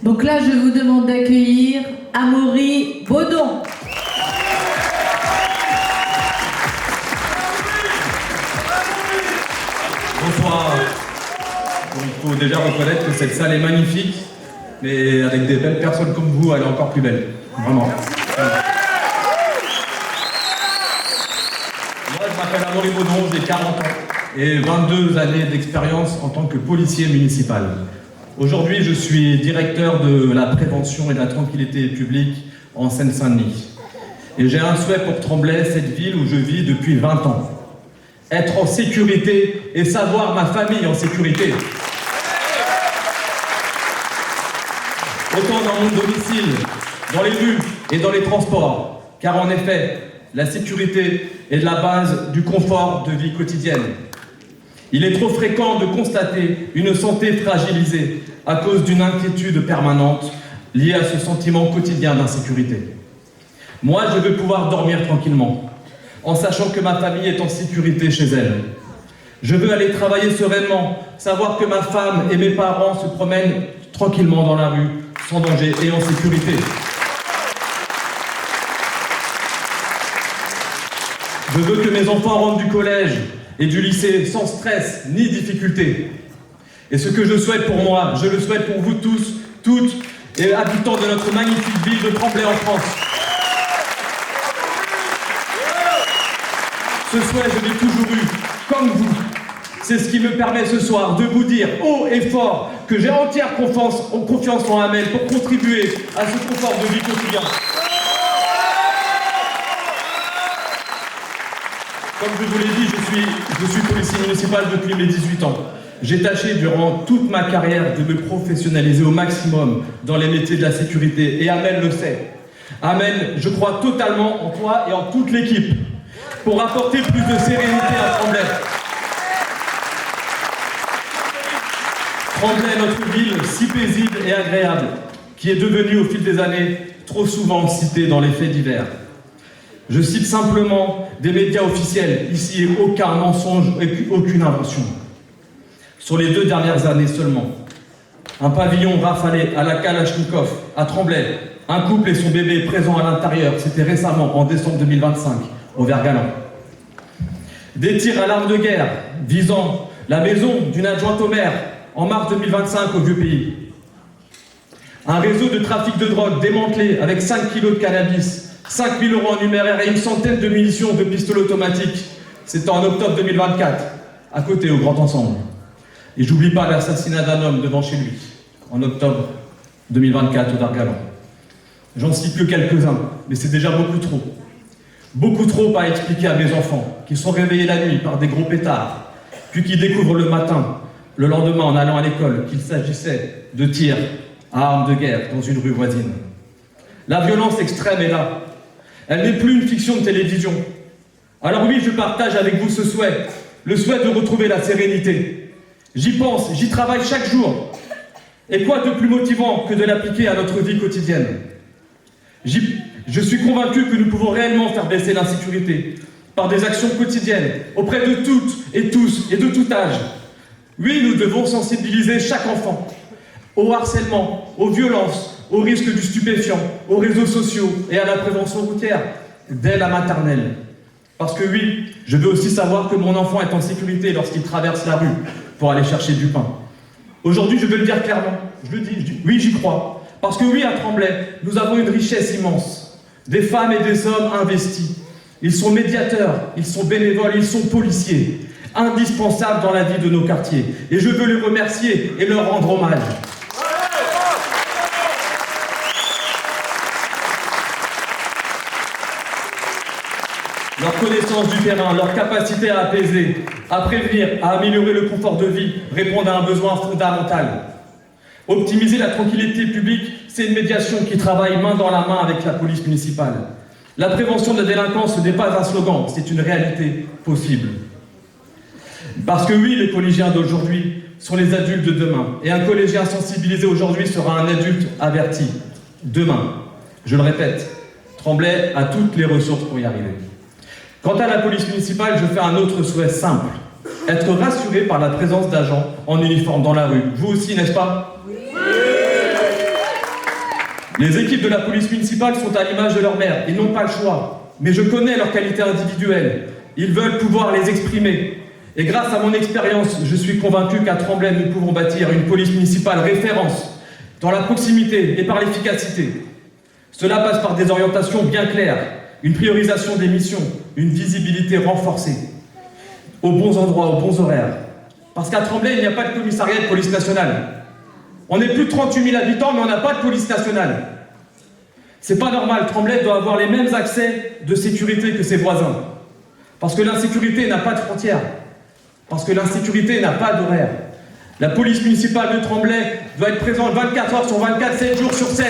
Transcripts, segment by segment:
Donc là, je vous demande d'accueillir Amaury Baudon. Bonsoir. Il faut déjà reconnaître que cette salle est magnifique, mais avec des belles personnes comme vous, elle est encore plus belle. Vraiment. Moi, je m'appelle Amaury Baudon, j'ai 40 ans et 22 années d'expérience en tant que policier municipal. Aujourd'hui, je suis directeur de la prévention et de la tranquillité publique en Seine-Saint-Denis. Et j'ai un souhait pour Tremblay, cette ville où je vis depuis 20 ans. Être en sécurité et savoir ma famille en sécurité. Autant dans mon domicile, dans les rues et dans les transports. Car en effet, la sécurité est la base du confort de vie quotidienne. Il est trop fréquent de constater une santé fragilisée à cause d'une inquiétude permanente liée à ce sentiment quotidien d'insécurité. Moi, je veux pouvoir dormir tranquillement, en sachant que ma famille est en sécurité chez elle. Je veux aller travailler sereinement, savoir que ma femme et mes parents se promènent tranquillement dans la rue, sans danger et en sécurité. Je veux que mes enfants rentrent du collège et du lycée sans stress ni difficulté. Et ce que je souhaite pour moi, je le souhaite pour vous tous, toutes et habitants de notre magnifique ville de Tremblay en France. Ce souhait, je l'ai toujours eu, comme vous. C'est ce qui me permet ce soir de vous dire haut et fort que j'ai entière confiance en Amel pour contribuer à ce confort de vie quotidien. Comme je vous l'ai dit, je suis policier municipal depuis mes 18 ans. J'ai tâché durant toute ma carrière de me professionnaliser au maximum dans les métiers de la sécurité. Et Amel le sait. Amel, je crois totalement en toi et en toute l'équipe pour apporter plus de sérénité à Tremblay. Tremblay, notre ville si paisible et agréable, qui est devenue au fil des années trop souvent citée dans les faits divers. Je cite simplement des médias officiels, ici aucun mensonge et aucune invention. Sur les 2 dernières années seulement, un pavillon rafalé à la Kalachnikov, à Tremblay, un couple et son bébé présents à l'intérieur, c'était récemment en décembre 2025, au Vert-Galant. Des tirs à l'arme de guerre visant la maison d'une adjointe au maire en mars 2025 au Vieux-Pays. Un réseau de trafic de drogue démantelé avec 5 kilos de cannabis, 5 000 € en numéraire et une centaine de munitions de pistolets automatiques. C'était en octobre 2024, à côté, au Grand Ensemble. Et j'oublie pas l'assassinat d'un homme devant chez lui, en octobre 2024 au Vert-Galant. J'en cite que quelques-uns, mais c'est déjà beaucoup trop. Beaucoup trop à expliquer à mes enfants, qui sont réveillés la nuit par des gros pétards, puis qui découvrent le matin, le lendemain en allant à l'école, qu'il s'agissait de tirs à armes de guerre dans une rue voisine. La violence extrême est là. Elle n'est plus une fiction de télévision. Alors oui, je partage avec vous ce souhait, le souhait de retrouver la sérénité. J'y pense, j'y travaille chaque jour. Et quoi de plus motivant que de l'appliquer à notre vie quotidienne? Je suis convaincu que nous pouvons réellement faire baisser l'insécurité par des actions quotidiennes auprès de toutes et tous et de tout âge. Oui, nous devons sensibiliser chaque enfant au harcèlement, aux violences, au risque du stupéfiant, aux réseaux sociaux et à la prévention routière dès la maternelle. Parce que oui, je veux aussi savoir que mon enfant est en sécurité lorsqu'il traverse la rue pour aller chercher du pain. Aujourd'hui, je veux le dire clairement, je le dis, oui, j'y crois. Parce que oui, à Tremblay, nous avons une richesse immense. Des femmes et des hommes investis. Ils sont médiateurs, ils sont bénévoles, ils sont policiers. Indispensables dans la vie de nos quartiers. Et je veux les remercier et leur rendre hommage. Leur connaissance du terrain, leur capacité à apaiser, à prévenir, à améliorer le confort de vie répondent à un besoin fondamental. Optimiser la tranquillité publique, c'est une médiation qui travaille main dans la main avec la police municipale. La prévention de la délinquance n'est pas un slogan, c'est une réalité possible. Parce que oui, les collégiens d'aujourd'hui sont les adultes de demain. Et un collégien sensibilisé aujourd'hui sera un adulte averti. Demain, je le répète, Tremblay a toutes les ressources pour y arriver. Quant à la police municipale, je fais un autre souhait simple. Être rassuré par la présence d'agents en uniforme dans la rue. Vous aussi, n'est-ce pas? Oui. Les équipes de la police municipale sont à l'image de leur maire. Ils n'ont pas le choix. Mais je connais leurs qualités individuelles. Ils veulent pouvoir les exprimer. Et grâce à mon expérience, je suis convaincu qu'à Tremblay, nous pouvons bâtir une police municipale référence dans la proximité et par l'efficacité. Cela passe par des orientations bien claires, une priorisation des missions, une visibilité renforcée, aux bons endroits, aux bons horaires. Parce qu'à Tremblay, il n'y a pas de commissariat de police nationale. On est plus de 38 000 habitants, mais on n'a pas de police nationale. C'est pas normal, Tremblay doit avoir les mêmes accès de sécurité que ses voisins. Parce que l'insécurité n'a pas de frontières. Parce que l'insécurité n'a pas d'horaire. La police municipale de Tremblay doit être présente 24 heures sur 24, 7 jours sur 7.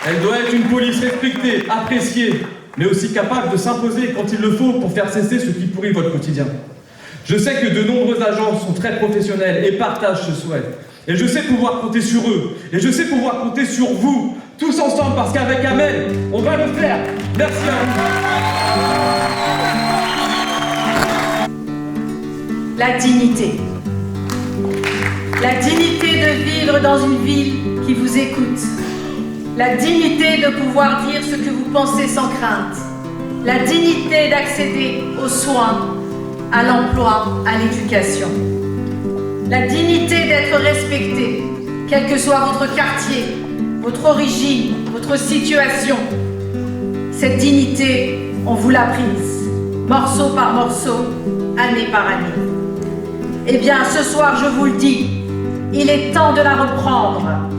Elle doit être une police respectée, appréciée, mais aussi capable de s'imposer quand il le faut pour faire cesser ce qui pourrit votre quotidien. Je sais que de nombreux agents sont très professionnels et partagent ce souhait. Et je sais pouvoir compter sur eux. Et je sais pouvoir compter sur vous, tous ensemble, parce qu'avec Amel, on va le faire. Merci à vous. La dignité. La dignité de vivre dans une ville qui vous écoute. La dignité de pouvoir dire ce que vous pensez sans crainte. La dignité d'accéder aux soins, à l'emploi, à l'éducation. La dignité d'être respecté, quel que soit votre quartier, votre origine, votre situation. Cette dignité, on vous l'a prise, morceau par morceau, année par année. Eh bien, ce soir, je vous le dis, il est temps de la reprendre.